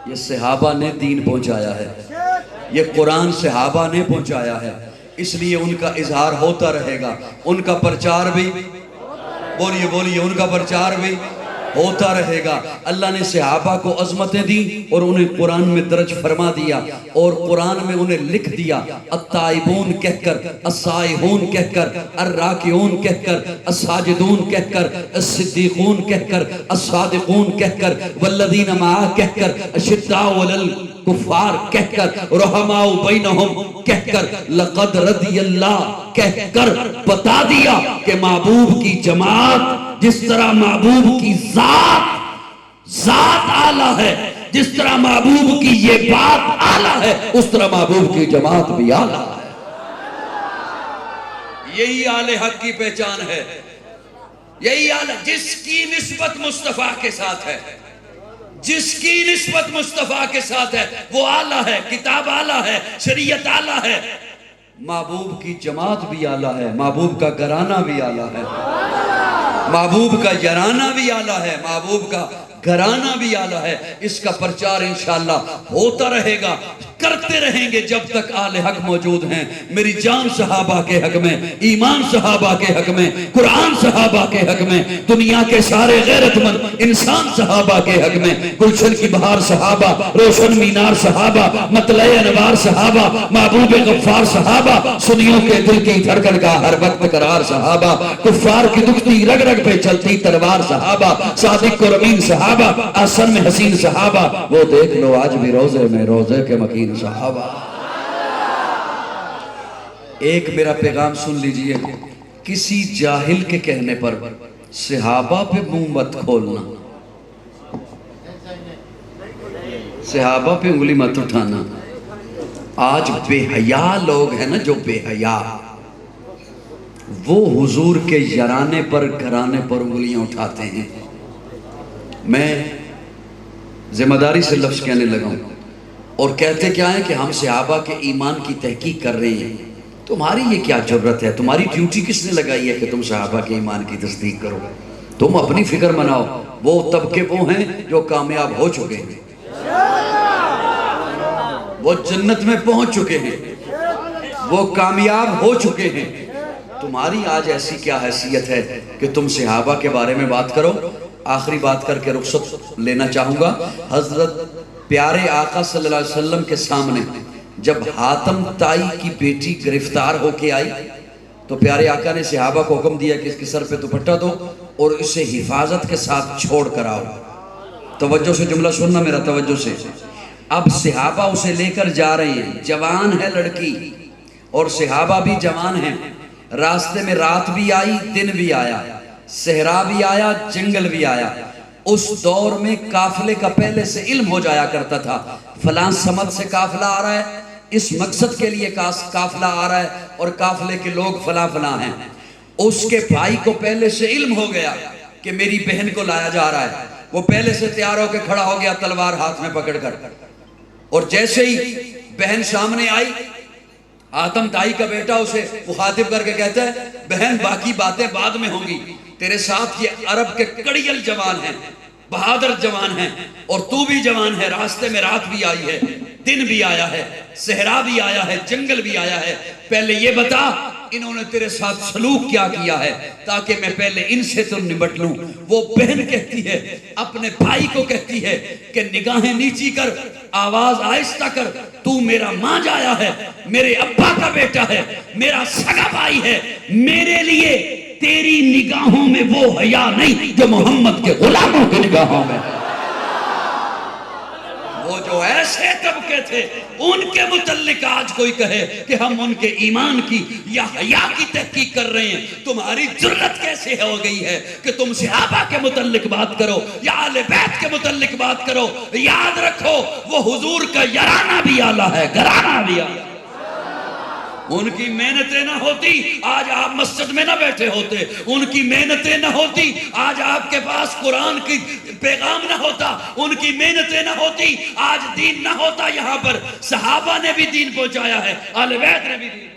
ये सहाबा ने दीन पहुंचाया है, ये कुरान सहाबा ने पहुंचाया है, इसलिए उनका इजहार होता रहेगा, उनका प्रचार भी, बोलिए बोलिए, उनका प्रचार भी होता रहेगा। अल्लाह ने सहाबा को अज़मतें दी और उन्हें कुरान में दर्ज फरमा दिया और कुरान में उन्हें लिख दिया। अत्ताइबून कहकर, अस्साइहून कहकर, अर्राकिऊन कहकर, अस्साजिदून कहकर, अस्सिद्दीकून कहकर, अस्सादिकून कहकर, वल्लज़ीना मअह कहकर, अशिद्दाउ अलल कुफ़ार कहकर, रहमाउ बैनहुम कहकर, लक़द रदियल्लाह कहकर बता दिया कि महबूब की जमात जिस तरह महबूब की जात आला है, जिस तरह महबूब की ये बात आला है, उस तरह महबूब की जमात भी आला है। यही आले हक की पहचान है, यही आला जिसकी निस्बत मुस्तफा के साथ है, जिसकी निस्बत मुस्तफा के साथ है वो आला है, किताब आला है, शरीयत आला है, महबूब की जमात भी आला है, महबूब का घराना भी आला है, महबूब का यराना भी आला है, महबूब का घराना भी आला है। इसका प्रचार इंशाअल्लाह होता रहेगा, करते रहेंगे जब तक आले हक मौजूद हैं। मेरी जान सहाबा के हक में, ईमान सहाबा के हक में, कुरान सहाबा के हक में, दुनिया के सारे गैरतमंद इंसान सहाबा के हक में, गुलशन की बहार सहाबा, रोशन मीनार सहाबा, मतले अनवार सहाबा, महबूब गफ्फार सहाबा, सुनियों के दिल की धड़कन का हर वक्त करार सहाबा, कुफ्फार की दुखती रग रग पे चलती तलवार सहाबा, सादिक और अमीन सहाबा, आसन में हसीन सहाबा, वो देख लो आज भी रोजे में रोजे के मकीन सहाबा। एक मेरा पैगाम सुन लीजिए, किसी जाहिल के कहने पर सहाबा पे मुंह मत खोलना, सहाबा पे उंगली मत उठाना। आज बेहया लोग हैं ना, जो बेहया, वो हुजूर के यराने पर घराने पर उंगलियां उठाते हैं। मैं जिम्मेदारी से लफ्ज कहने लगा हूं और कहते क्या है कि हम सहाबा के ईमान की तहकीक कर रहे हैं। तुम्हारी ये क्या जरूरत है, तुम्हारी ड्यूटी किसने लगाई है कि तुम सहाबा के ईमान की तस्दीक करो? तुम अपनी फिक्र मनाओ। वो तबके वो हैं जो कामयाब हो चुके हैं, वो जन्नत में पहुंच चुके हैं, वो कामयाब हो चुके हैं। तुम्हारी आज ऐसी क्या हैसियत है कि तुम सहाबा के बारे में बात करो? आखिरी बात करके रुखसत लेना चाहूंगा। हजरत प्यारे आका सल्लल्लाहु अलैहि वसल्लम के सामने जब हातम ताई की बेटी गिरफ्तार होके आई तो प्यारे आका ने सहाबा को हुक्म दिया कि इसके सर पे दुपट्टा दो और इसे हिफाजत के साथ छोड़ कर आओ। तवज्जो से जुमला सुनना मेरा, तवज्जो से। अब सहाबा उसे लेकर जा रहे हैं, जवान है लड़की और सहाबा भी जवान है। रास्ते में रात भी आई, दिन भी आया, सहरा भी आया, जंगल भी आया। उस दौर में काफिले का पहले से इल्म हो जाया करता था, फलां समत से काफिला आ रहा है, इस मकसद के लिए काफिला आ रहा है और काफिले के लोग फलां फलां हैं। उसके भाई को पहले से इल्म हो गया कि मेरी बहन को लाया जा रहा है। वो पहले से तैयार होकर खड़ा हो गया, तलवार हाथ में पकड़कर। और जैसे ही बहन सामने आई, आतम ताई का बेटा उसे मुखातिब करके कहता है, बहन बाकी बातें बाद में होंगी, तेरे साथ ये अरब के कड़ियल जवान हैं, बहादुर जवान हैं और तू भी जवान है। रास्ते में रात भी आई है, दिन भी आया है, सहरा भी आया है, जंगल भी आया है। पहले ये बता इन्होंने तेरे साथ सलूक क्या किया है ताकि मैं पहले इनसे तो निपट लूं। वो बहन कहती है, अपने भाई को कहती है कि निगाहें नीची कर, आवाज आहिस्ता कर, तू मेरा मां जाया है, मेरे अब्बा का बेटा है, मेरा सगा भाई है, मेरे लिए तेरी निगाहों में वो हया नहीं जो मोहम्मद के गुलामों की निगाहों में। वो जो ऐसे तबके थे उनके मुतल्लिक आज कोई कहे कि हम उनके ईमान की या हया की तहकीक कर रहे हैं, तुम्हारी जुर्रत कैसे हो गई है कि तुम सहाबा के मुतल्लिक बात करो या आले बैत के मुतल्लिक बात करो? याद रखो वो हुजूर का यराना भी आला है, घराना भी आला। उनकी मेहनतें ना होती आज आप मस्जिद में ना बैठे होते, उनकी मेहनतें ना होती आज आपके पास कुरान की पैगाम ना होता, उनकी मेहनतें ना होती आज दीन ना होता। यहाँ पर सहाबा ने भी दीन पहुंचाया है, आले बैत ने भी दीन